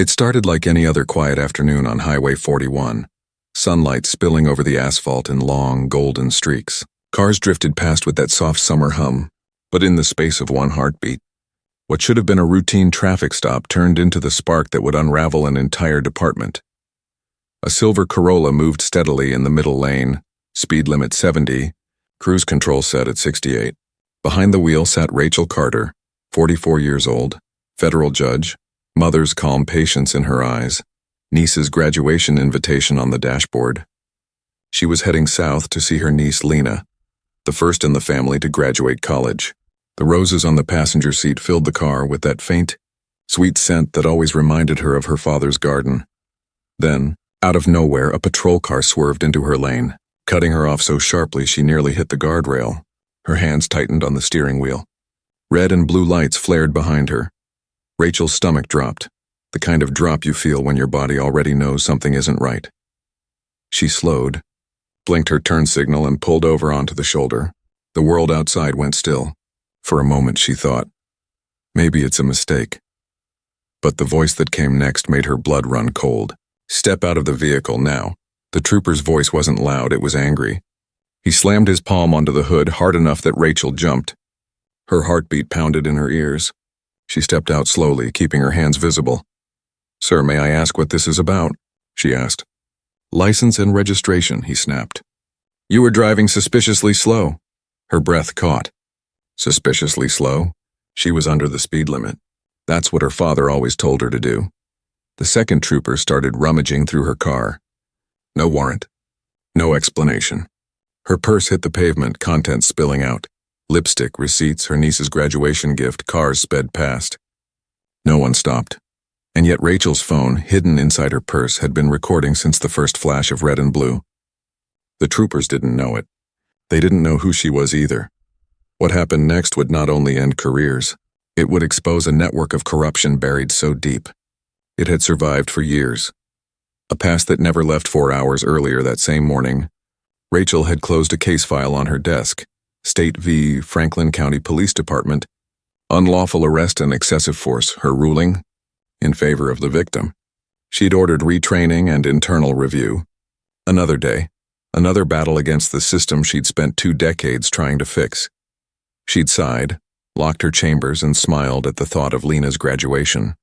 It started like any other quiet afternoon on Highway 41, sunlight spilling over the asphalt in long, golden streaks. Cars drifted past with that soft summer hum, but in the space of one heartbeat, what should have been a routine traffic stop turned into the spark that would unravel an entire department. A silver Corolla moved steadily in the middle lane, speed limit 70, cruise control set at 68. Behind the wheel sat Rachel Carter, 44 years old, federal judge, mother's calm patience in her eyes, niece's graduation invitation on the dashboard. She was heading south to see her niece Lena, the first in the family to graduate college. The roses on the passenger seat filled the car with that faint, sweet scent that always reminded her of her father's garden. Then, out of nowhere, a patrol car swerved into her lane, cutting her off so sharply she nearly hit the guardrail. Her hands tightened on the steering wheel. Red and blue lights flared behind her. Rachel's stomach dropped, the kind of drop you feel when your body already knows something isn't right. She slowed, blinked her turn signal and pulled over onto the shoulder. The world outside went still. For a moment she thought, maybe it's a mistake. But the voice that came next made her blood run cold. Step out of the vehicle now. The trooper's voice wasn't loud, it was angry. He slammed his palm onto the hood hard enough that Rachel jumped. Her heartbeat pounded in her ears. She stepped out slowly, keeping her hands visible. "Sir, may I ask what this is about?" she asked. "License and registration," he snapped. "You were driving suspiciously slow." Her breath caught. Suspiciously slow? She was under the speed limit. That's what her father always told her to do. The second trooper started rummaging through her car. No warrant. No explanation. Her purse hit the pavement, contents spilling out. Lipstick, receipts, her niece's graduation gift, cars sped past. No one stopped. And yet Rachel's phone, hidden inside her purse, had been recording since the first flash of red and blue. The troopers didn't know it. They didn't know who she was either. What happened next would not only end careers, it would expose a network of corruption buried so deep. It had survived for years. A past that never left 4 hours earlier that same morning, Rachel had closed a case file on her desk. State v. Franklin County Police Department. Unlawful arrest and excessive force, her ruling, in favor of the victim. She'd ordered retraining and internal review. Another day, another battle against the system she'd spent 2 decades trying to fix. She'd sighed, locked her chambers, and smiled at the thought of Lena's graduation.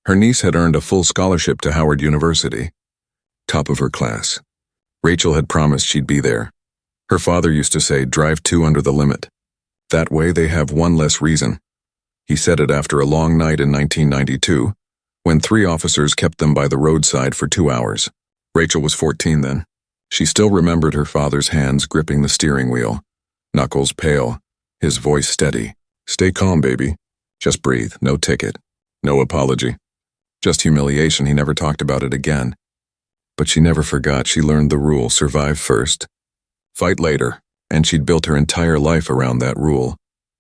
Her niece had earned a full scholarship to Howard University. Top of her class. Rachel had promised she'd be there. Her father used to say, "Drive 2 under the limit. That way they have 1 less reason." He said it after a long night in 1992, when 3 officers kept them by the roadside for 2 hours. Rachel was 14 then. She still remembered her father's hands gripping the steering wheel, knuckles pale, his voice steady. "Stay calm, baby. Just breathe. No ticket. No apology. Just humiliation." He never talked about it again. But she never forgot. She learned the rule: survive first, fight later, and she'd built her entire life around that rule.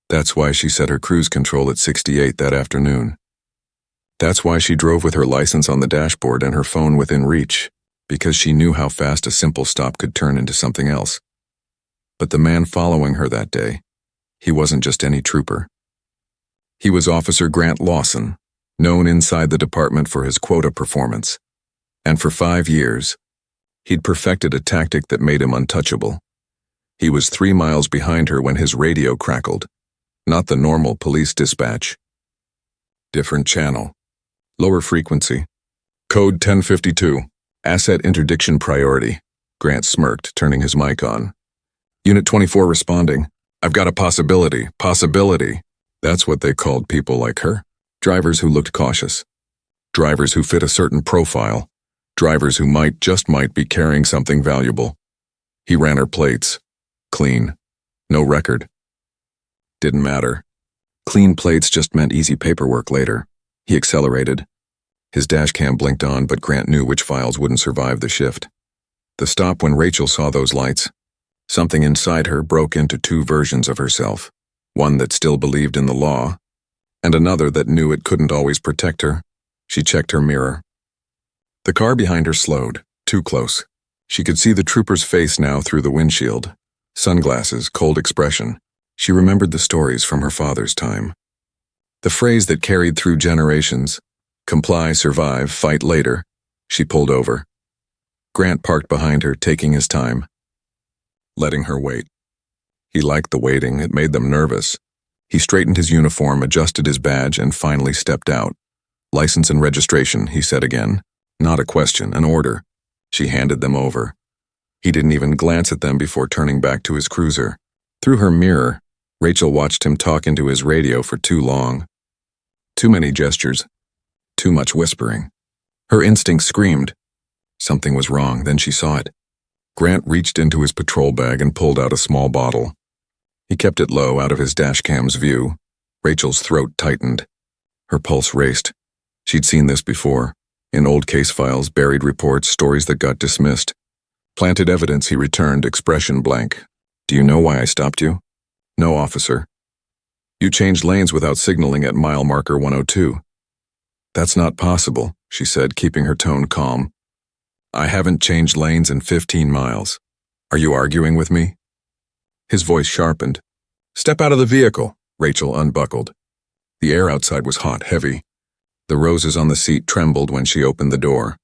That's why she set her cruise control at 68 that afternoon. That's why she drove with her license on the dashboard and her phone within reach, because she knew how fast a simple stop could turn into something else. But the man following her that day, he wasn't just any trooper. He was Officer Grant Lawson, known inside the department for his quota performance. And for 5 years, he'd perfected a tactic that made him untouchable. He was 3 miles behind her when his radio crackled. Not the normal police dispatch. Different channel. Lower frequency. Code 1052. Asset interdiction priority. Grant smirked, turning his mic on. Unit 24 responding. "I've got a possibility. Possibility." That's what they called people like her. Drivers who looked cautious. Drivers who fit a certain profile. Drivers who just might be carrying something valuable. He ran her plates. Clean. No record. Didn't matter. Clean plates just meant easy paperwork later. He accelerated. His dash cam blinked on, but Grant knew which files wouldn't survive the shift. The stop when Rachel saw those lights. Something inside her broke into 2 versions of herself. One that still believed in the law, and another that knew it couldn't always protect her. She checked her mirror. The car behind her slowed, too close. She could see the trooper's face now through the windshield. Sunglasses, cold expression. She remembered the stories from her father's time. The phrase that carried through generations, Comply, survive, fight later. She pulled over. Grant parked behind her, taking his time, letting her wait. He liked the waiting, it made them nervous. He straightened his uniform, adjusted his badge, and finally stepped out. License and registration, he said again. Not a question, an order. She handed them over. He didn't even glance at them before turning back to his cruiser. Through her mirror, Rachel watched him talk into his radio for too long. Too many gestures. Too much whispering. Her instinct screamed. Something was wrong, then she saw it. Grant reached into his patrol bag and pulled out a small bottle. He kept it low, out of his dashcam's view. Rachel's throat tightened. Her pulse raced. She'd seen this before. In old case files, buried reports, stories that got dismissed. Planted evidence, he returned, expression blank. Do you know why I stopped you? No, officer. You changed lanes without signaling at mile marker 102. That's not possible, she said, keeping her tone calm. I haven't changed lanes in 15 miles. Are you arguing with me? His voice sharpened. Step out of the vehicle, Rachel unbuckled. The air outside was hot, heavy. The roses on the seat trembled when she opened the door.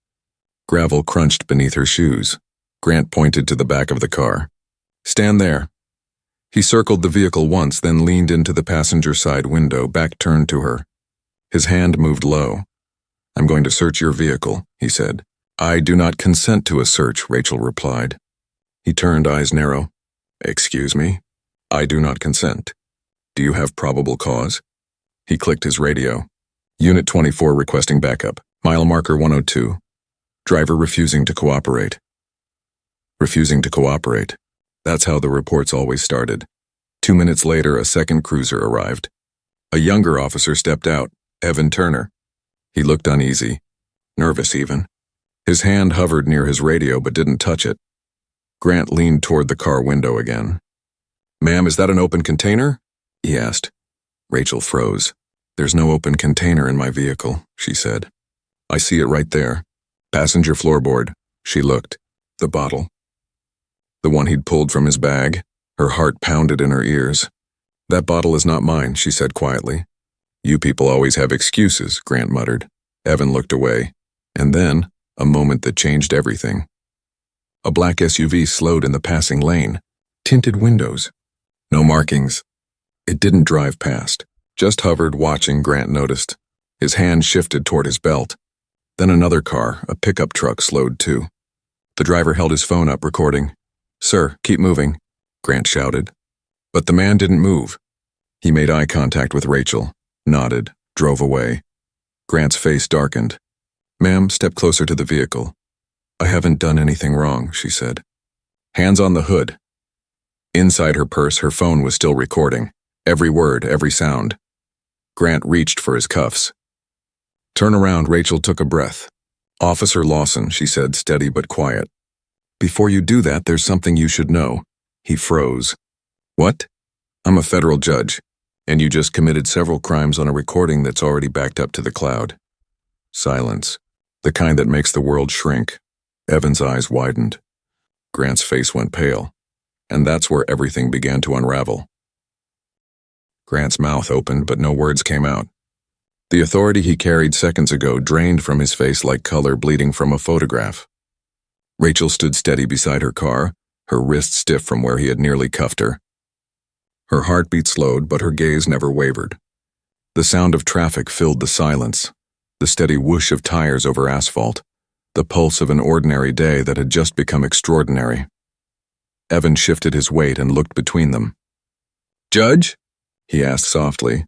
Gravel crunched beneath her shoes. Grant pointed to the back of the car. Stand there. He circled the vehicle once, then leaned into the passenger side window, back turned to her. His hand moved low. I'm going to search your vehicle, he said. I do not consent to a search, Rachel replied. He turned, eyes narrow. Excuse me? I do not consent. Do you have probable cause? He clicked his radio. Unit 24 requesting backup. Mile marker 102. Driver refusing to cooperate. Refusing to cooperate. That's how the reports always started. 2 minutes later, a second cruiser arrived. A younger officer stepped out, Evan Turner. He looked uneasy, nervous even. His hand hovered near his radio but didn't touch it. Grant leaned toward the car window again. Ma'am, is that an open container? He asked. Rachel froze. There's no open container in my vehicle, she said. I see it right there. Passenger floorboard. She looked. The bottle. The one he'd pulled from his bag. Her heart pounded in her ears. That bottle is not mine, she said quietly. You people always have excuses, Grant muttered. Evan looked away. And then, a moment that changed everything. A black SUV slowed in the passing lane. Tinted windows. No markings. It didn't drive past. Just hovered, watching, Grant noticed. His hand shifted toward his belt. Then another car, a pickup truck, slowed too. The driver held his phone up, recording. Sir, keep moving, Grant shouted. But the man didn't move. He made eye contact with Rachel, nodded, drove away. Grant's face darkened. Ma'am, step closer to the vehicle. I haven't done anything wrong, she said. Hands on the hood. Inside her purse, her phone was still recording. Every word, every sound. Grant reached for his cuffs. Turn around, Rachel took a breath. Officer Lawson, she said, steady but quiet. Before you do that, there's something you should know. He froze. What? I'm a federal judge, and you just committed several crimes on a recording that's already backed up to the cloud. Silence. The kind that makes the world shrink. Evan's eyes widened. Grant's face went pale, and that's where everything began to unravel. Grant's mouth opened, but no words came out. The authority he carried seconds ago drained from his face like color bleeding from a photograph. Rachel stood steady beside her car, her wrist stiff from where he had nearly cuffed her. Her heartbeat slowed, but her gaze never wavered. The sound of traffic filled the silence, the steady whoosh of tires over asphalt, the pulse of an ordinary day that had just become extraordinary. Evan shifted his weight and looked between them. Judge? He asked softly,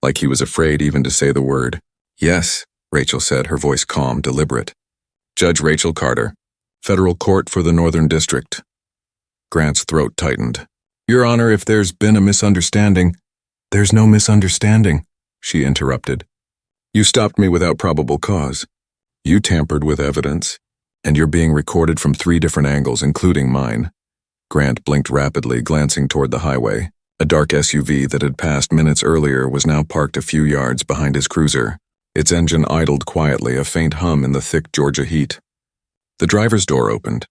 like he was afraid even to say the word. Yes, Rachel said, her voice calm, deliberate. Judge Rachel Carter. Federal Court for the Northern District. Grant's throat tightened. Your Honor, if there's been a misunderstanding— There's no misunderstanding, she interrupted. You stopped me without probable cause. You tampered with evidence, and you're being recorded from 3 different angles, including mine. Grant blinked rapidly, glancing toward the highway. A dark SUV that had passed minutes earlier was now parked a few yards behind his cruiser. Its engine idled quietly, a faint hum in the thick Georgia heat. The driver's door opened,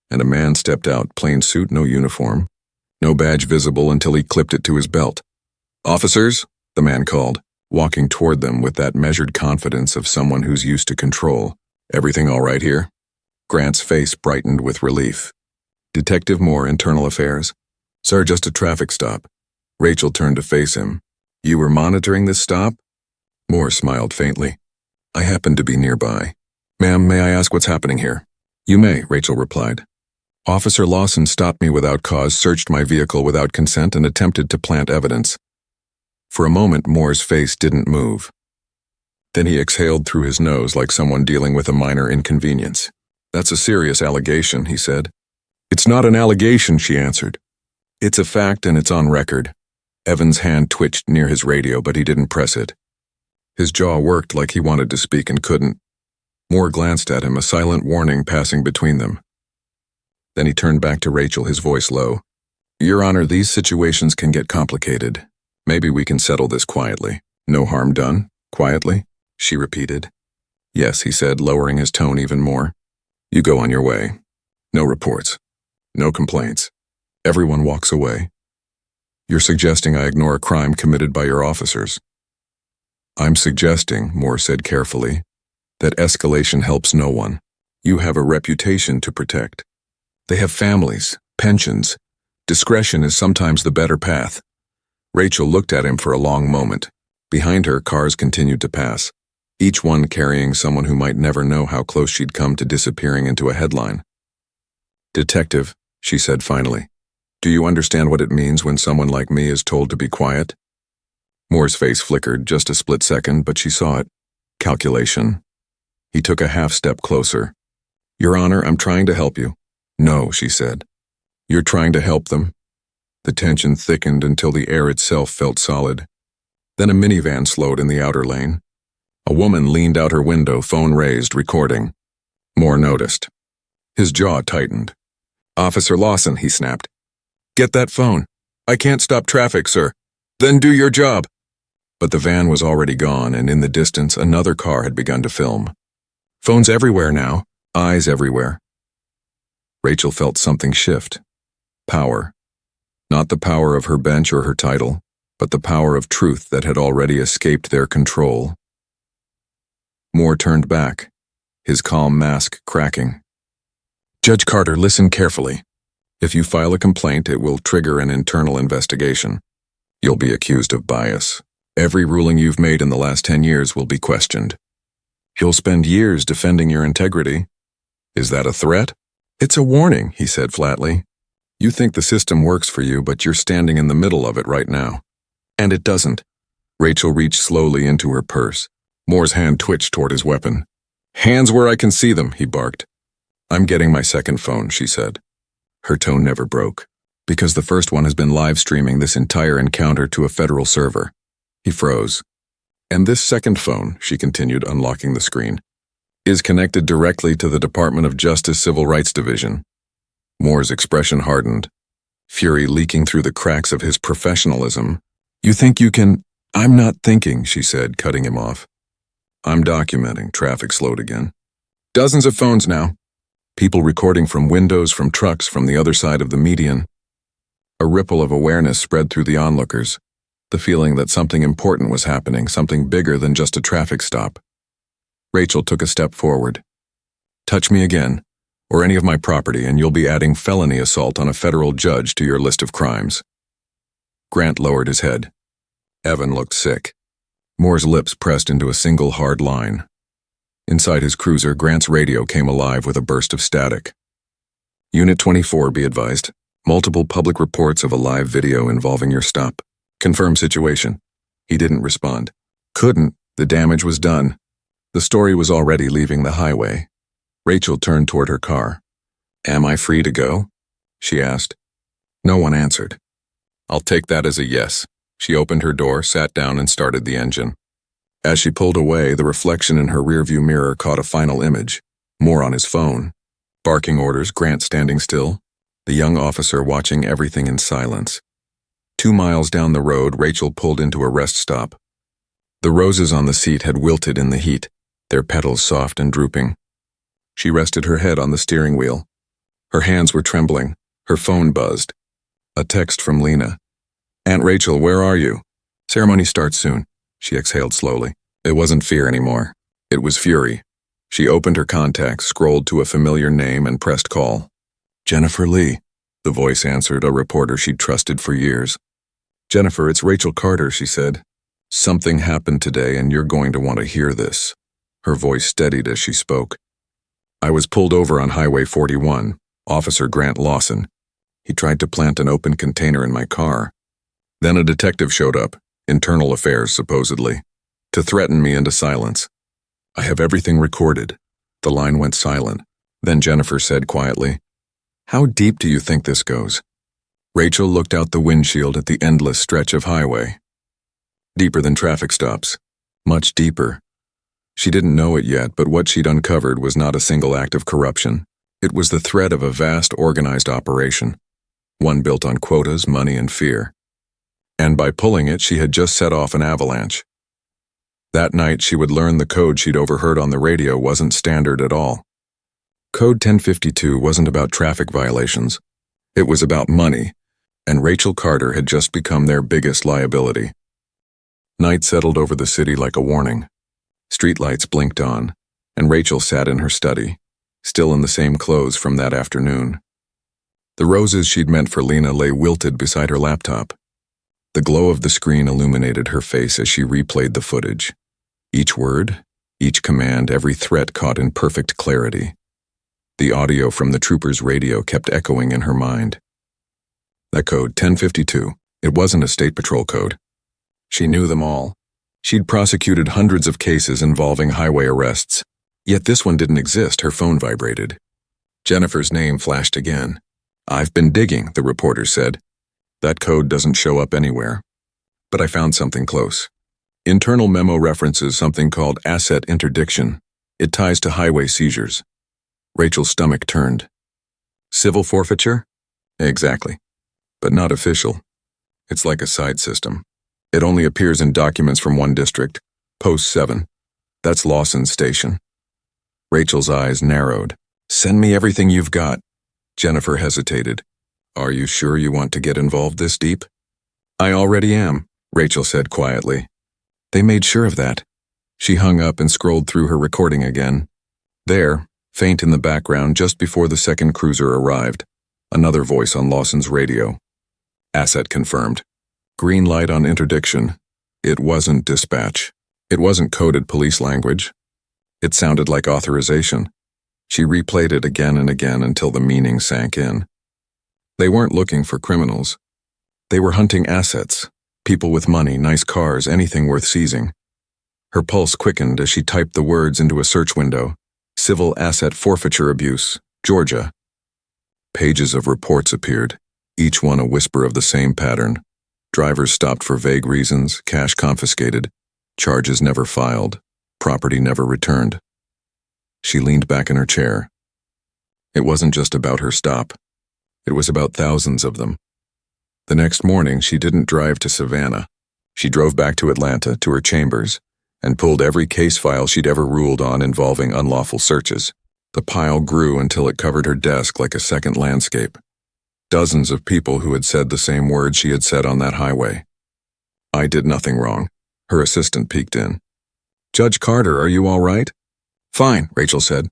and a man stepped out, plain suit, no uniform, no badge visible until he clipped it to his belt. Officers, the man called. walking toward them with that measured confidence of someone who's used to control. "Everything all right here?" Grant's face brightened with relief. "Detective Moore, Internal Affairs?" "Sir, just a traffic stop." Rachel turned to face him. "You were monitoring this stop?" Moore smiled faintly. "I happened to be nearby." "Ma'am, may I ask what's happening here?" "You may," Rachel replied. "Officer Lawson stopped me without cause, searched my vehicle without consent, and attempted to plant evidence." For a moment, Moore's face didn't move. Then he exhaled through his nose like someone dealing with a minor inconvenience. "That's a serious allegation," he said. "It's not an allegation," she answered. "It's a fact and it's on record." Evan's hand twitched near his radio, but he didn't press it. His jaw worked like he wanted to speak and couldn't. Moore glanced at him, a silent warning passing between them. Then he turned back to Rachel, his voice low. "Your Honor, these situations can get complicated. Maybe we can settle this quietly." "No harm done? Quietly?" she repeated. "Yes," he said, lowering his tone even more. "You go on your way. No reports. No complaints. Everyone walks away." "You're suggesting I ignore a crime committed by your officers?" "I'm suggesting," Moore said carefully, "that escalation helps no one. You have a reputation to protect. They have families, pensions. Discretion is sometimes the better path." Rachel looked at him for a long moment. Behind her, cars continued to pass, each one carrying someone who might never know how close she'd come to disappearing into a headline. "Detective," she said finally, "do you understand what it means when someone like me is told to be quiet?" Moore's face flickered just a split second, but she saw it. Calculation. He took a half step closer. "Your Honor, I'm trying to help you." "No," she said. "You're trying to help them?" The tension thickened until the air itself felt solid. Then a minivan slowed in the outer lane. A woman leaned out her window, phone raised, recording. Moore noticed. His jaw tightened. "Officer Lawson," he snapped. "Get that phone." "I can't stop traffic, sir." "Then do your job." But the van was already gone, and in the distance, another car had begun to film. Phones everywhere now, eyes everywhere. Rachel felt something shift. Power. Not the power of her bench or her title, but the power of truth that had already escaped their control. Moore turned back, his calm mask cracking. "Judge Carter, listen carefully. If you file a complaint, it will trigger an internal investigation. You'll be accused of bias. Every ruling you've made in the last 10 years will be questioned. You'll spend years defending your integrity. Is that a threat?" "It's a warning," he said flatly. "You think the system works for you, but you're standing in the middle of it right now. And it doesn't." Rachel reached slowly into her purse. Moore's hand twitched toward his weapon. "Hands where I can see them," he barked. "I'm getting my second phone," she said. Her tone never broke, because the first one has been live streaming this entire encounter to a federal server. He froze. "And this second phone," she continued, unlocking the screen, "is connected directly to the Department of Justice Civil Rights Division." Moore's expression hardened, fury leaking through the cracks of his professionalism. "You think you can—" "I'm not thinking," she said, cutting him off. "I'm documenting." Traffic slowed again. "Dozens of phones now. People recording from windows, from trucks, from the other side of the median." A ripple of awareness spread through the onlookers, the feeling that something important was happening, something bigger than just a traffic stop. Rachel took a step forward. "Touch me again, or any of my property, and you'll be adding felony assault on a federal judge to your list of crimes." Grant lowered his head. Evan looked sick. Moore's lips pressed into a single hard line. Inside his cruiser, Grant's radio came alive with a burst of static. "Unit 24, be advised. Multiple public reports of a live video involving your stop. Confirm situation." He didn't respond. Couldn't. The damage was done. The story was already leaving the highway. Rachel turned toward her car. "Am I free to go?" she asked. No one answered. "I'll take that as a yes." She opened her door, sat down, and started the engine. As she pulled away, the reflection in her rearview mirror caught a final image. Moore on his phone. Barking orders, Grant standing still. The young officer watching everything in silence. 2 miles down the road, Rachel pulled into a rest stop. The roses on the seat had wilted in the heat, their petals soft and drooping. She rested her head on the steering wheel. Her hands were trembling. Her phone buzzed. A text from Lena. "Aunt Rachel, where are you? Ceremony starts soon. She exhaled slowly. It wasn't fear anymore. It was fury. She opened her contacts, scrolled to a familiar name, and pressed call. Jennifer Lee, the voice answered, a reporter she'd trusted for years. Jennifer, it's Rachel Carter, she said. Something happened today, and you're going to want to hear this. Her voice steadied as she spoke. I was pulled over on Highway 41, Officer Grant Lawson. He tried to plant an open container in my car. Then a detective showed up, internal affairs supposedly, to threaten me into silence. I have everything recorded. The line went silent. Then Jennifer said quietly, How deep do you think this goes? Rachel looked out the windshield at the endless stretch of highway. Deeper than traffic stops. Much deeper. She didn't know it yet, but what she'd uncovered was not a single act of corruption. It was the thread of a vast organized operation, one built on quotas, money, and fear. And by pulling it, she had just set off an avalanche. That night, she would learn the code she'd overheard on the radio wasn't standard at all. Code 1052 wasn't about traffic violations. It was about money, and Rachel Carter had just become their biggest liability. Night settled over the city like a warning. Streetlights blinked on, and Rachel sat in her study, still in the same clothes from that afternoon. The roses she'd meant for Lena lay wilted beside her laptop. The glow of the screen illuminated her face as she replayed the footage. Each word, each command, every threat caught in perfect clarity. The audio from the trooper's radio kept echoing in her mind. That code, 1052, it wasn't a state patrol code. She knew them all. She'd prosecuted hundreds of cases involving highway arrests, yet this one didn't exist. Her phone vibrated. Jennifer's name flashed again. I've been digging, the reporter said. That code doesn't show up anywhere. But I found something close. Internal memo references something called asset interdiction. It ties to highway seizures. Rachel's stomach turned. Civil forfeiture? Exactly. But not official. It's like a side system. It only appears in documents from one district, Post 7. That's Lawson's station. Rachel's eyes narrowed. Send me everything you've got. Jennifer hesitated. Are you sure you want to get involved this deep? I already am, Rachel said quietly. They made sure of that. She hung up and scrolled through her recording again. There, faint in the background just before the second cruiser arrived, another voice on Lawson's radio. Asset confirmed. Green light on interdiction. It wasn't dispatch. It wasn't coded police language. It sounded like authorization. She replayed it again and again until the meaning sank in. They weren't looking for criminals. They were hunting assets, people with money, nice cars, anything worth seizing. Her pulse quickened as she typed the words into a search window. Civil asset forfeiture abuse, Georgia. Pages of reports appeared, each one a whisper of the same pattern. Drivers stopped for vague reasons, cash confiscated, charges never filed, property never returned. She leaned back in her chair. It wasn't just about her stop. It was about thousands of them. The next morning, she didn't drive to Savannah. She drove back to Atlanta, to her chambers, and pulled every case file she'd ever ruled on involving unlawful searches. The pile grew until it covered her desk like a second landscape. Dozens of people who had said the same words she had said on that highway. I did nothing wrong. Her assistant peeked in. Judge Carter, are you all right? Fine, Rachel said.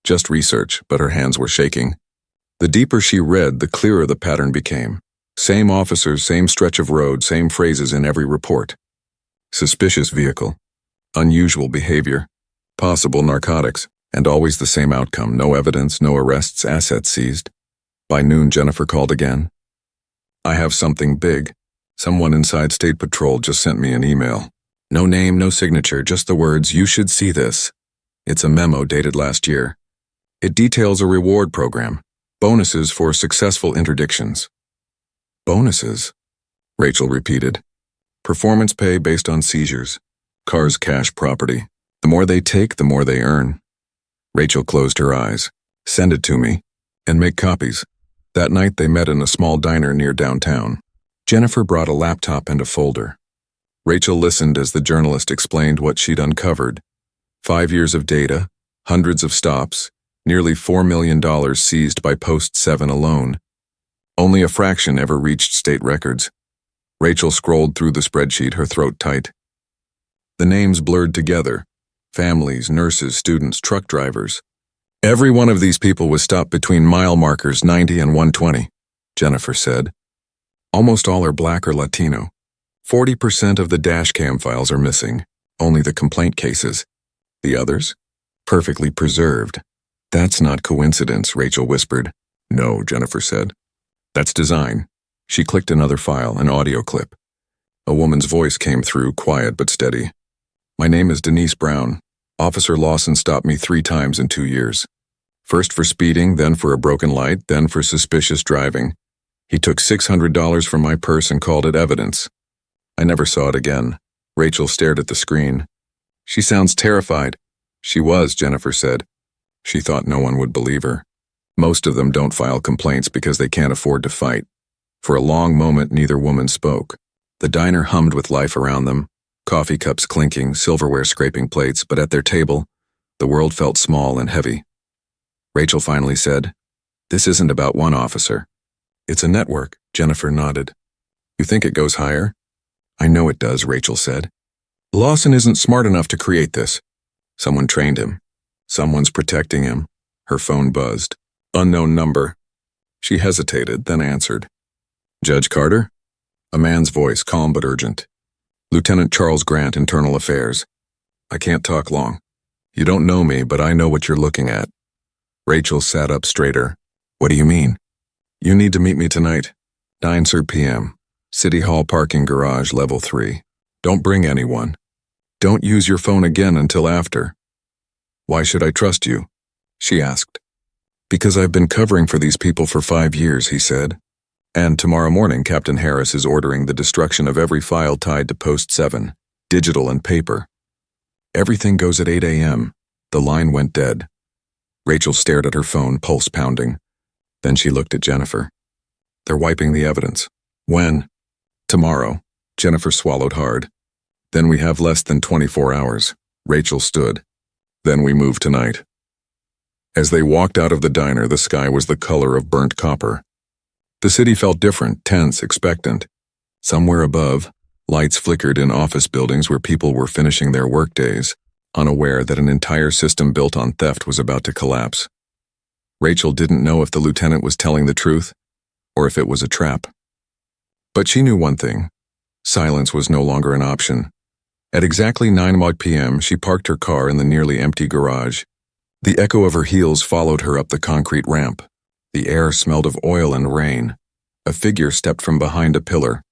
Just research, but her hands were shaking. The deeper she read, the clearer the pattern became. Same officers, same stretch of road, same phrases in every report. Suspicious vehicle. Unusual behavior. Possible narcotics. And always the same outcome. No evidence, no arrests, assets seized. By noon, Jennifer called again. I have something big. Someone inside State Patrol just sent me an email. No name, no signature, just the words, you should see this. It's a memo dated last year. It details a reward program. Bonuses for successful interdictions. Bonuses? Rachel repeated. Performance pay based on seizures. Cars, cash, property. The more they take, the more they earn. Rachel closed her eyes. Send it to me. And make copies. That night they met in a small diner near downtown. Jennifer brought a laptop and a folder. Rachel listened as the journalist explained what she'd uncovered. 5 years of data, hundreds of stops, nearly $4 million seized by Post 7 alone. Only a fraction ever reached state records. Rachel scrolled through the spreadsheet, her throat tight. The names blurred together. Families, nurses, students, truck drivers. Every one of these people was stopped between mile markers 90 and 120, Jennifer said. Almost all are black or Latino. 40% of the dash cam files are missing, only the complaint cases. The others? Perfectly preserved. That's not coincidence, Rachel whispered. No, Jennifer said. That's design. She clicked another file, an audio clip. A woman's voice came through, quiet but steady. My name is Denise Brown. Officer Lawson stopped me 3 times in 2 years. First for speeding, then for a broken light, then for suspicious driving. He took $600 from my purse and called it evidence. I never saw it again. Rachel stared at the screen. She sounds terrified. She was, Jennifer said. She thought no one would believe her. Most of them don't file complaints because they can't afford to fight. For a long moment, neither woman spoke. The diner hummed with life around them, coffee cups clinking, silverware scraping plates, but at their table, the world felt small and heavy. Rachel finally said, "This isn't about one officer. It's a network," Jennifer nodded. "You think it goes higher?" "I know it does," Rachel said. "Lawson isn't smart enough to create this. Someone trained him. Someone's protecting him." Her phone buzzed. Unknown number. She hesitated, then answered. "Judge Carter?" A man's voice, calm but urgent. "Lieutenant Charles Grant, Internal Affairs. I can't talk long. You don't know me, but I know what you're looking at." Rachel sat up straighter. "What do you mean?" "You need to meet me tonight. 9 p.m. City Hall parking garage, level 3. Don't bring anyone. Don't use your phone again until after." "Why should I trust you?" she asked. "Because I've been covering for these people for 5 years," he said. "And tomorrow morning, Captain Harris is ordering the destruction of every file tied to Post 7, digital and paper. Everything goes at 8 a.m. The line went dead." Rachel stared at her phone, pulse pounding. Then she looked at Jennifer. "They're wiping the evidence." "When?" "Tomorrow." Jennifer swallowed hard. "Then we have less than 24 hours. Rachel stood. "Then we move tonight." As they walked out of the diner, the sky was the color of burnt copper. The city felt different, tense, expectant. Somewhere above, lights flickered in office buildings where people were finishing their workdays, unaware that an entire system built on theft was about to collapse. Rachel didn't know if the lieutenant was telling the truth, or if it was a trap. But she knew one thing. Silence was no longer an option. At exactly 9 p.m., she parked her car in the nearly empty garage. The echo of her heels followed her up the concrete ramp. The air smelled of oil and rain. A figure stepped from behind a pillar.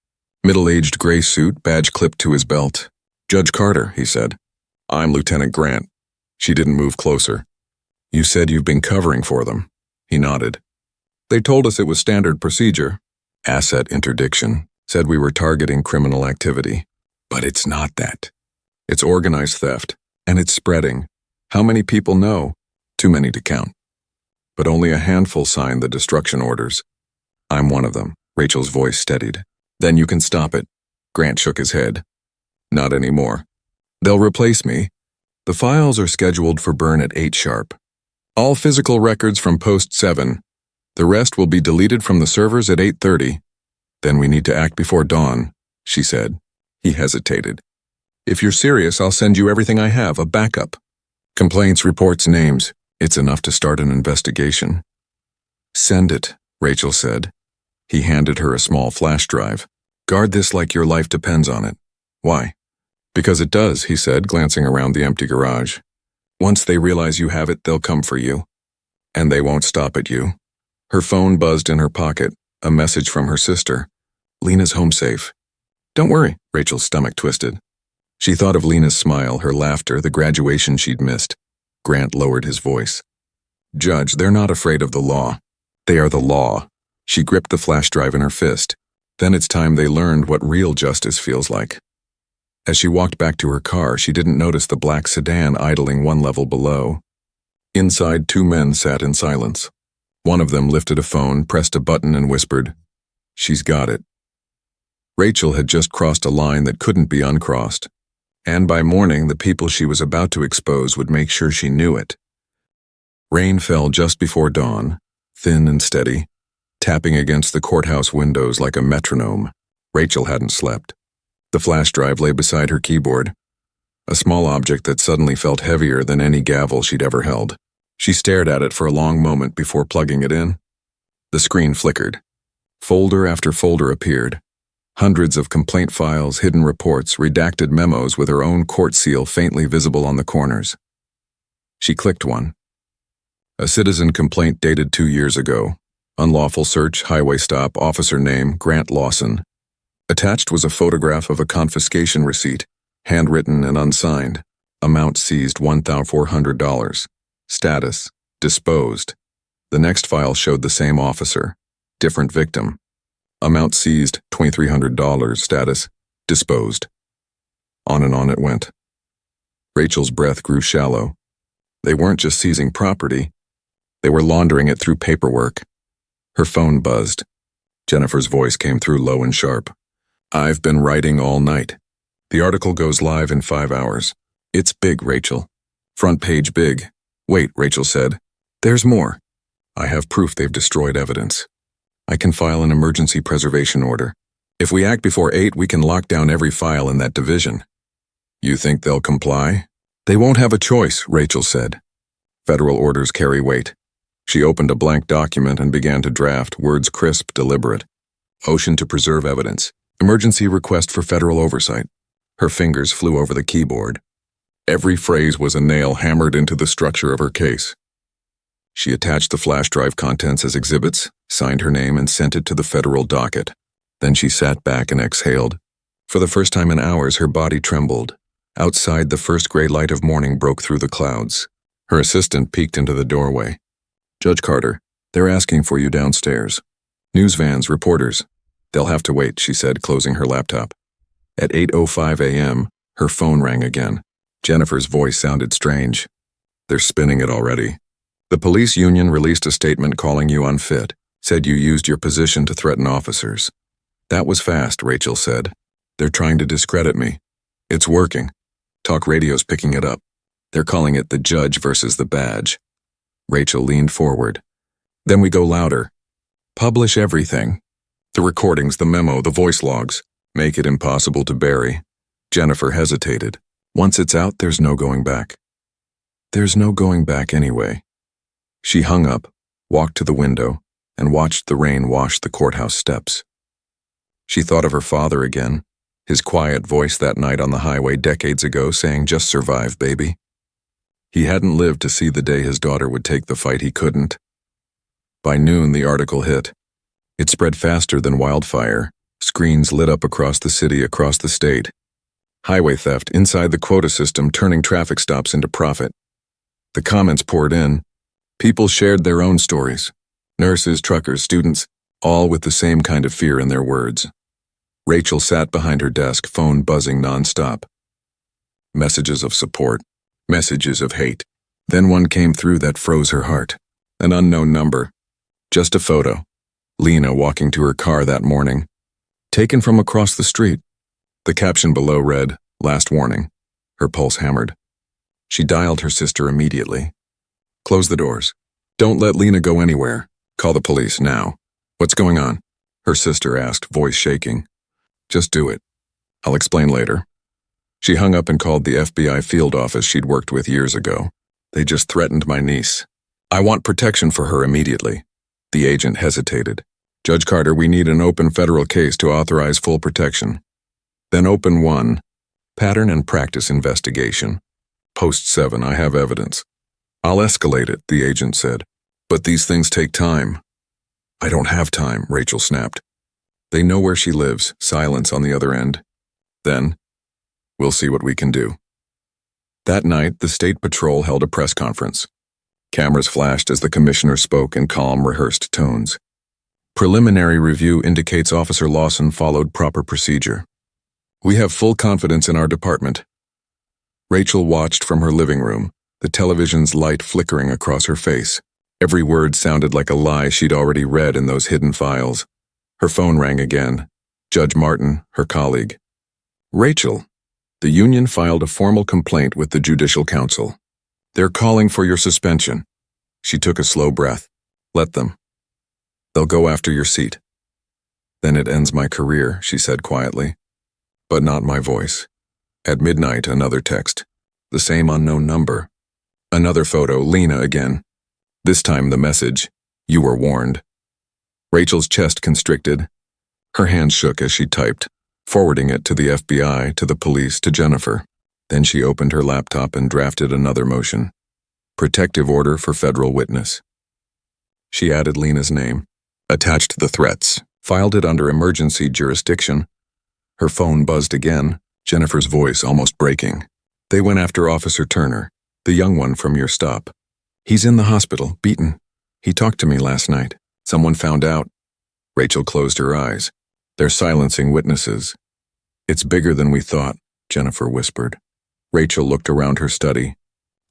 Middle-aged gray suit, badge clipped to his belt. "Judge Carter," he said. "I'm Lieutenant Grant." She didn't move closer. "You said you've been covering for them." He nodded. "They told us it was standard procedure." "Asset interdiction. Said we were targeting criminal activity." "But it's not that. It's organized theft, and it's spreading. How many people know? Too many to count. But only a handful signed the destruction orders. I'm one of them." Rachel's voice steadied. "Then you can stop it." Grant shook his head. "Not anymore. They'll replace me. The files are scheduled for burn at 8 sharp. All physical records from Post 7. The rest will be deleted from the servers at 8:30. Then we need to act before dawn," she said. He hesitated. "If you're serious, I'll send you everything I have, a backup. Complaints, reports, names. It's enough to start an investigation." "Send it," Rachel said. He handed her a small flash drive. "Guard this like your life depends on it." "Why?" "Because it does," he said, glancing around the empty garage. "Once they realize you have it, they'll come for you. And they won't stop at you." Her phone buzzed in her pocket, a message from her sister. "Lena's home safe." "Don't worry," Rachel's stomach twisted. She thought of Lena's smile, her laughter, the graduation she'd missed. Grant lowered his voice. "Judge, they're not afraid of the law. They are the law." She gripped the flash drive in her fist. Then it's time they learned what real justice feels like. As she walked back to her car, she didn't notice the black sedan idling 1 level below. Inside, 2 men sat in silence. One of them lifted a phone, pressed a button, and whispered, "She's got it." Rachel had just crossed a line that couldn't be uncrossed. And by morning, the people she was about to expose would make sure she knew it. Rain fell just before dawn, thin and steady, tapping against the courthouse windows like a metronome. Rachel hadn't slept. The flash drive lay beside her keyboard. a small object that suddenly felt heavier than any gavel she'd ever held. She stared at it for a long moment before plugging it in. The screen flickered. Folder after folder appeared. Hundreds of complaint files, hidden reports, redacted memos with her own court seal faintly visible on the corners. She clicked one. A citizen complaint dated 2 years ago. Unlawful search, highway stop, officer name, Grant Lawson. Attached was a photograph of a confiscation receipt, handwritten and unsigned. Amount seized $1,400. Status, disposed. The next file showed the same officer. Different victim. Amount seized, $2,300. Status, disposed. On and on it went. Rachel's breath grew shallow. They weren't just seizing property. They were laundering it through paperwork. Her phone buzzed. Jennifer's voice came through low and sharp. I've been writing all night. The article goes live in 5 hours. It's big, Rachel. Front page big. Wait, Rachel said. There's more. I have proof they've destroyed evidence. I can file an emergency preservation order. If we act before 8, we can lock down every file in that division. You think they'll comply? They won't have a choice, Rachel said. Federal orders carry weight. She opened a blank document and began to draft, words crisp, deliberate. Ocean to preserve evidence. Emergency request for federal oversight. Her fingers flew over the keyboard. Every phrase was a nail hammered into the structure of her case. She attached the flash drive contents as exhibits, signed her name, and sent it to the federal docket. Then she sat back and exhaled. For the first time in hours, her body trembled. Outside, the first gray light of morning broke through the clouds. Her assistant peeked into the doorway. Judge Carter, they're asking for you downstairs. News vans, reporters. They'll have to wait, she said, closing her laptop. At 8:05 a.m., her phone rang again. Jennifer's voice sounded strange. They're spinning it already. The police union released a statement calling you unfit, said you used your position to threaten officers. That was fast, Rachel said. They're trying to discredit me. It's working. Talk radio's picking it up. They're calling it the judge versus the badge. Rachel leaned forward. Then we go louder. Publish everything. The recordings, the memo, the voice logs. Make it impossible to bury. Jennifer hesitated. Once it's out, there's no going back. There's no going back anyway. She hung up, walked to the window, and watched the rain wash the courthouse steps. She thought of her father again, his quiet voice that night on the highway decades ago saying, "Just survive, baby." He hadn't lived to see the day his daughter would take the fight he couldn't. By noon, the article hit. It spread faster than wildfire. Screens lit up across the city, across the state. Highway theft inside the quota system, turning traffic stops into profit. The comments poured in. People shared their own stories. Nurses, truckers, students, all with the same kind of fear in their words. Rachel sat behind her desk, phone buzzing nonstop. Messages of support. Messages of hate. Then one came through that froze her heart. An unknown number. Just a photo. Lena walking to her car that morning. Taken from across the street. The caption below read, "Last warning." Her pulse hammered. She dialed her sister immediately. "Close the doors. Don't let Lena go anywhere. Call the police now." "What's going on?" her sister asked, voice shaking. "Just do it. I'll explain later." She hung up and called the FBI field office she'd worked with years ago. "They just threatened my niece. I want protection for her immediately." The agent hesitated. "Judge Carter, we need an open federal case to authorize full protection." "Then open one. Pattern and practice investigation. Post 7, I have evidence." "I'll escalate it," the agent said. "But these things take time." "I don't have time," Rachel snapped. "They know where she lives," silence on the other end. "Then, we'll see what we can do." That night, the State Patrol held a press conference. Cameras flashed as the commissioner spoke in calm, rehearsed tones. "Preliminary review indicates Officer Lawson followed proper procedure. We have full confidence in our department." Rachel watched from her living room, the television's light flickering across her face. Every word sounded like a lie she'd already read in those hidden files. Her phone rang again. Judge Martin, her colleague. "Rachel, the union filed a formal complaint with the Judicial Council. They're calling for your suspension." She took a slow breath. "Let them. They'll go after your seat." "Then it ends my career," she said quietly. "But not my voice." At midnight, another text. The same unknown number. Another photo, Lena again. This time the message, "You were warned." Rachel's chest constricted. Her hands shook as she typed, forwarding it to the FBI, to the police, to Jennifer. Then she opened her laptop and drafted another motion. Protective order for federal witness. She added Lena's name, attached the threats, filed it under emergency jurisdiction. Her phone buzzed again, Jennifer's voice almost breaking. "They went after Officer Turner, the young one from your stop. He's in the hospital, beaten. He talked to me last night. Someone found out." Rachel closed her eyes. "They're silencing witnesses." "It's bigger than we thought," Jennifer whispered. Rachel looked around her study.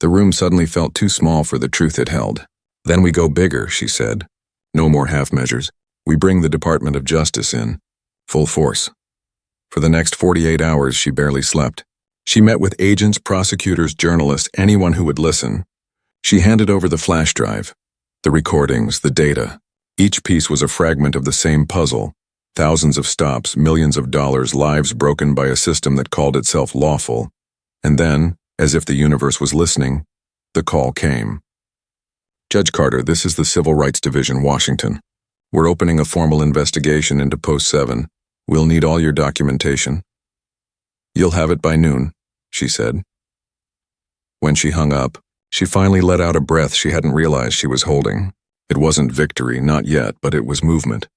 The room suddenly felt too small for the truth it held. "Then we go bigger," she said. "No more half measures. We bring the Department of Justice in. Full force." For the next 48 hours, she barely slept. She met with agents, prosecutors, journalists, anyone who would listen. She handed over the flash drive, the recordings, the data. Each piece was a fragment of the same puzzle. Thousands of stops, millions of dollars, lives broken by a system that called itself lawful. And then, as if the universe was listening, the call came. "Judge Carter, this is the Civil Rights Division, Washington. We're opening a formal investigation into Post 7. We'll need all your documentation." "You'll have it by noon," she said. When she hung up, she finally let out a breath she hadn't realized she was holding. It wasn't victory, not yet, but it was movement.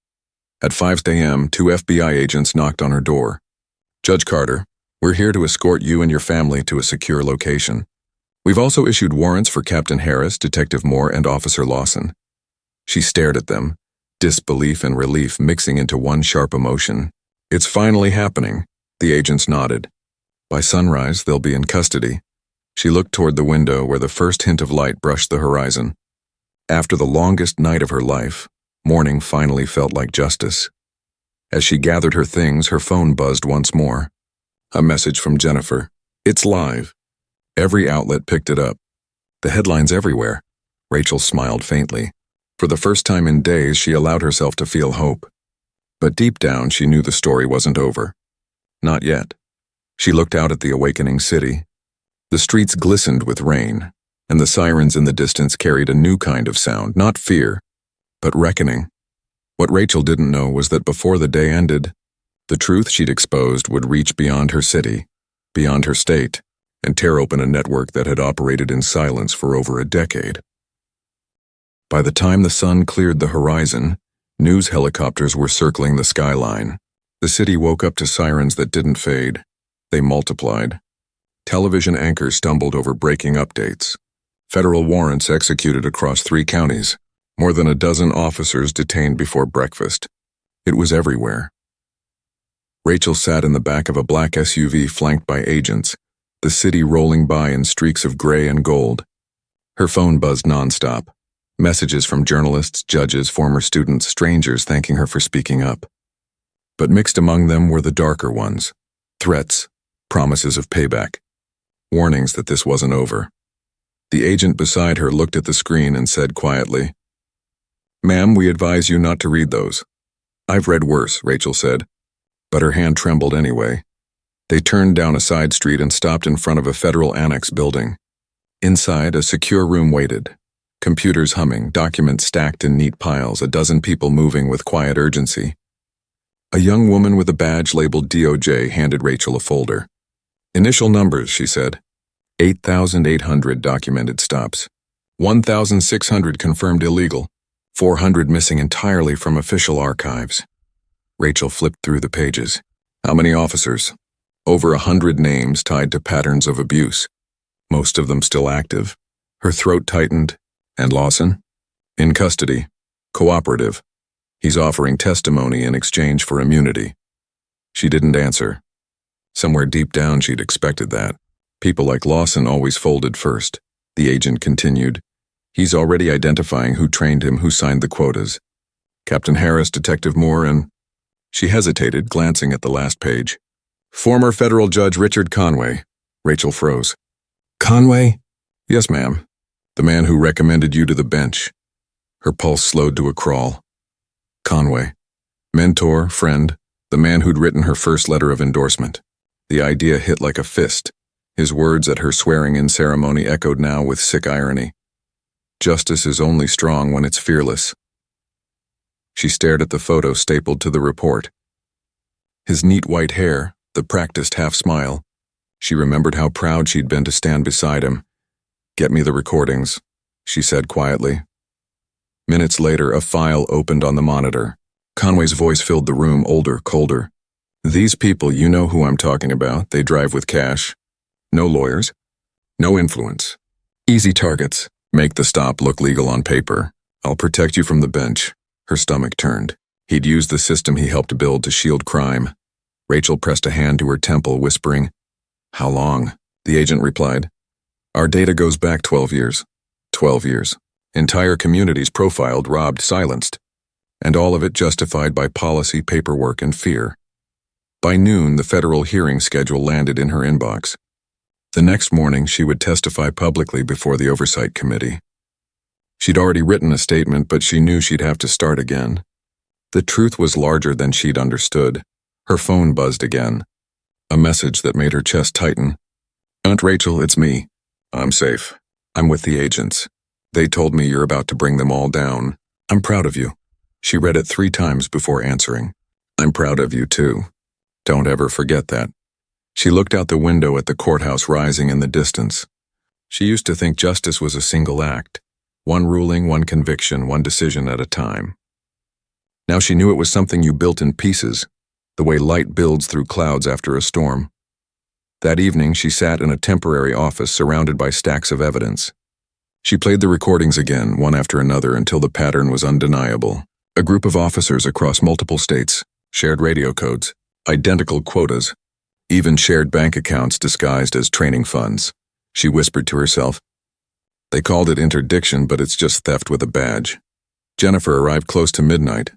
At 5 a.m., 2 FBI agents knocked on her door. "Judge Carter, we're here to escort you and your family to a secure location. We've also issued warrants for Captain Harris, Detective Moore, and Officer Lawson." She stared at them, disbelief and relief mixing into one sharp emotion. "It's finally happening," the agents nodded. "By sunrise, they'll be in custody." She looked toward the window where the first hint of light brushed the horizon. After the longest night of her life, morning finally felt like justice. As she gathered her things, her phone buzzed once more. A message from Jennifer. "It's live." Every outlet picked it up. The headlines everywhere. Rachel smiled faintly. For the first time in days, she allowed herself to feel hope. But deep down, she knew the story wasn't over. Not yet. She looked out at the awakening city. The streets glistened with rain, and the sirens in the distance carried a new kind of sound, not fear, but reckoning. What Rachel didn't know was that before the day ended, the truth she'd exposed would reach beyond her city, beyond her state, and tear open a network that had operated in silence for over a decade. By the time the sun cleared the horizon, news helicopters were circling the skyline. The city woke up to sirens that didn't fade. They multiplied. Television anchors stumbled over breaking updates. Federal warrants executed across 3 counties. More than a dozen officers detained before breakfast. It was everywhere. Rachel sat in the back of a black SUV flanked by agents, the city rolling by in streaks of gray and gold. Her phone buzzed nonstop. Messages from journalists, judges, former students, strangers thanking her for speaking up. But mixed among them were the darker ones. Threats, promises of payback, warnings that this wasn't over. The agent beside her looked at the screen and said quietly, "Ma'am, we advise you not to read those." "I've read worse," Rachel said, but her hand trembled anyway. They turned down a side street and stopped in front of a federal annex building. Inside, a secure room waited. Computers humming, documents stacked in neat piles, a dozen people moving with quiet urgency. A young woman with a badge labeled DOJ handed Rachel a folder. "Initial numbers," she said. 8,800 documented stops. 1,600 confirmed illegal. 400 missing entirely from official archives. Rachel flipped through the pages. How many officers? Over 100 names tied to patterns of abuse. Most of them still active. Her throat tightened. And Lawson? In custody. Cooperative. He's offering testimony in exchange for immunity. She didn't answer. Somewhere deep down she'd expected that. People like Lawson always folded first. The agent continued. He's already identifying who trained him, who signed the quotas. Captain Harris, Detective Moore, and... She hesitated, glancing at the last page. Former federal judge Richard Conway. Rachel froze. Conway? Yes, ma'am. The man who recommended you to the bench. Her pulse slowed to a crawl. Conway. Mentor, friend, the man who'd written her first letter of endorsement. The idea hit like a fist. His words at her swearing-in ceremony echoed now with sick irony. Justice is only strong when it's fearless. She stared at the photo stapled to the report. His neat white hair, the practiced half-smile. She remembered how proud she'd been to stand beside him. "Get me the recordings," she said quietly. Minutes later, a file opened on the monitor. Conway's voice filled the room, older, colder. "These people, you know who I'm talking about. They drive with cash. No lawyers. No influence. Easy targets. Make the stop look legal on paper. I'll protect you from the bench." Her stomach turned. He'd used the system he helped build to shield crime. Rachel pressed a hand to her temple, whispering, "How long?" The agent replied, "Our data goes back 12 years. 12 years. Entire communities profiled, robbed, silenced. And all of it justified by policy, paperwork, and fear." By noon, the federal hearing schedule landed in her inbox. The next morning, she would testify publicly before the Oversight Committee. She'd already written a statement, but she knew she'd have to start again. The truth was larger than she'd understood. Her phone buzzed again. A message that made her chest tighten. "Aunt Rachel, it's me. I'm safe. I'm with the agents. They told me you're about to bring them all down. I'm proud of you." She read it 3 times before answering. "I'm proud of you, too. Don't ever forget that." She looked out the window at the courthouse rising in the distance. She used to think justice was a single act. One ruling, one conviction, one decision at a time. Now she knew it was something you built in pieces, the way light builds through clouds after a storm. That evening, she sat in a temporary office surrounded by stacks of evidence. She played the recordings again, one after another, until the pattern was undeniable. A group of officers across multiple states, shared radio codes, identical quotas, even shared bank accounts disguised as training funds. She whispered to herself. They called it interdiction, but it's just theft with a badge. Jennifer arrived close to midnight,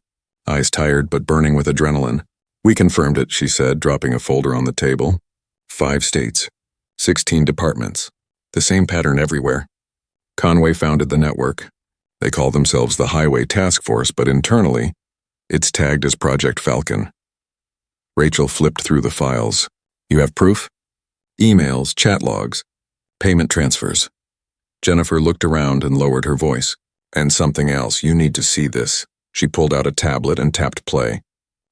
eyes tired but burning with adrenaline. "We confirmed it," she said, dropping a folder on the table. 5 states, 16 departments, the same pattern everywhere. Conway founded the network. They call themselves the Highway Task Force, but internally, it's tagged as Project Falcon. Rachel flipped through the files. "You have proof?" "Emails, chat logs, payment transfers." Jennifer looked around and lowered her voice. "And something else, you need to see this." She pulled out a tablet and tapped play.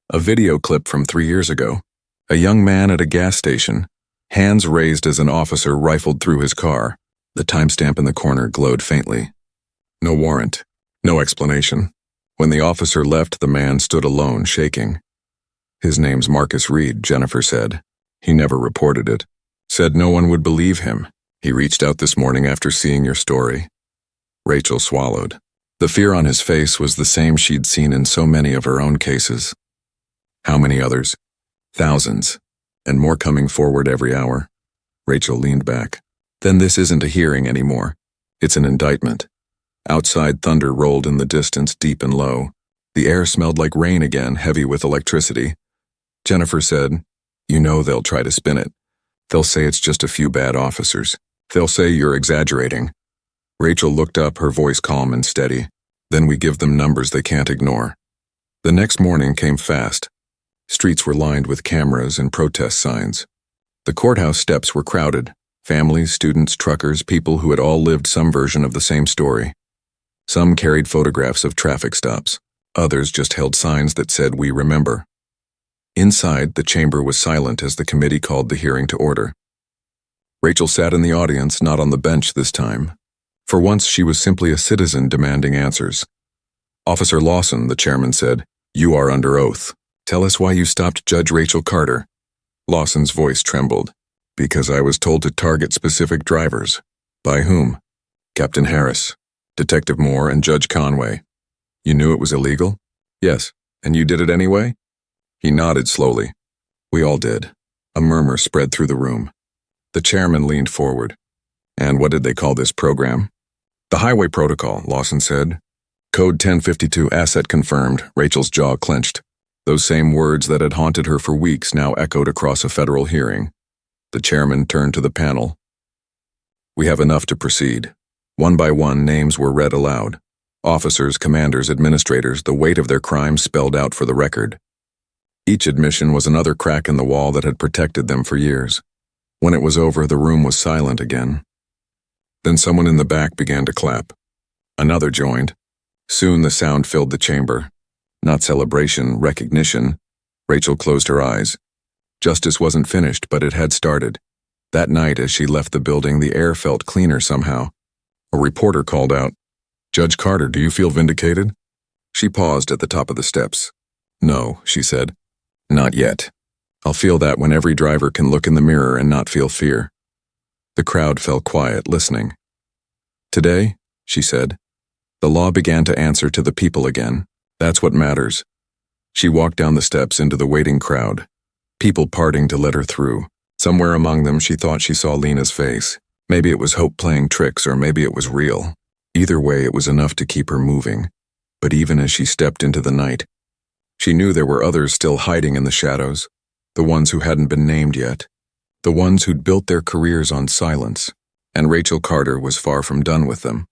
A video clip from 3 years ago. A young man at a gas station, hands raised as an officer rifled through his car. The timestamp in the corner glowed faintly. No warrant, no explanation. When the officer left, the man stood alone, shaking. "His name's Marcus Reed," Jennifer said. "He never reported it. Said no one would believe him. He reached out this morning after seeing your story." Rachel swallowed. The fear on his face was the same she'd seen in so many of her own cases. How many others? Thousands, and more coming forward every hour. Rachel leaned back. "Then this isn't a hearing anymore. It's an indictment." Outside, thunder rolled in the distance, deep and low. The air smelled like rain again, heavy with electricity. Jennifer said, "You know they'll try to spin it. They'll say it's just a few bad officers. They'll say you're exaggerating." Rachel looked up, her voice calm and steady. "Then we give them numbers they can't ignore." The next morning came fast. Streets were lined with cameras and protest signs. The courthouse steps were crowded. Families, students, truckers, people who had all lived some version of the same story. Some carried photographs of traffic stops. Others just held signs that said, "We remember." Inside, the chamber was silent as the committee called the hearing to order. Rachel sat in the audience, not on the bench this time. For once, she was simply a citizen demanding answers. "Officer Lawson," the chairman said, "you are under oath. Tell us why you stopped Judge Rachel Carter." Lawson's voice trembled. "Because I was told to target specific drivers." "By whom?" "Captain Harris, Detective Moore, and Judge Conway." "You knew it was illegal?" "Yes. And you did it anyway?" He nodded slowly. "We all did." A murmur spread through the room. The chairman leaned forward. "And what did they call this program?" "The Highway Protocol," Lawson said. "Code 1052, asset confirmed." Rachel's jaw clenched. Those same words that had haunted her for weeks now echoed across a federal hearing. The chairman turned to the panel. "We have enough to proceed." One by one, names were read aloud. Officers, commanders, administrators, the weight of their crimes spelled out for the record. Each admission was another crack in the wall that had protected them for years. When it was over, the room was silent again. Then someone in the back began to clap. Another joined. Soon the sound filled the chamber. Not celebration, recognition. Rachel closed her eyes. Justice wasn't finished, but it had started. That night, as she left the building, the air felt cleaner somehow. A reporter called out, "Judge Carter, do you feel vindicated?" She paused at the top of the steps. "No," she said. "Not yet. I'll feel that when every driver can look in the mirror and not feel fear." The crowd fell quiet, listening. "Today," she said, "the law began to answer to the people again. That's what matters." She walked down the steps into the waiting crowd, people parting to let her through. Somewhere among them she thought she saw Lena's face. Maybe it was hope playing tricks, or maybe it was real. Either way, it was enough to keep her moving. But even as she stepped into the night, she knew there were others still hiding in the shadows, the ones who hadn't been named yet, the ones who'd built their careers on silence, and Rachel Carter was far from done with them.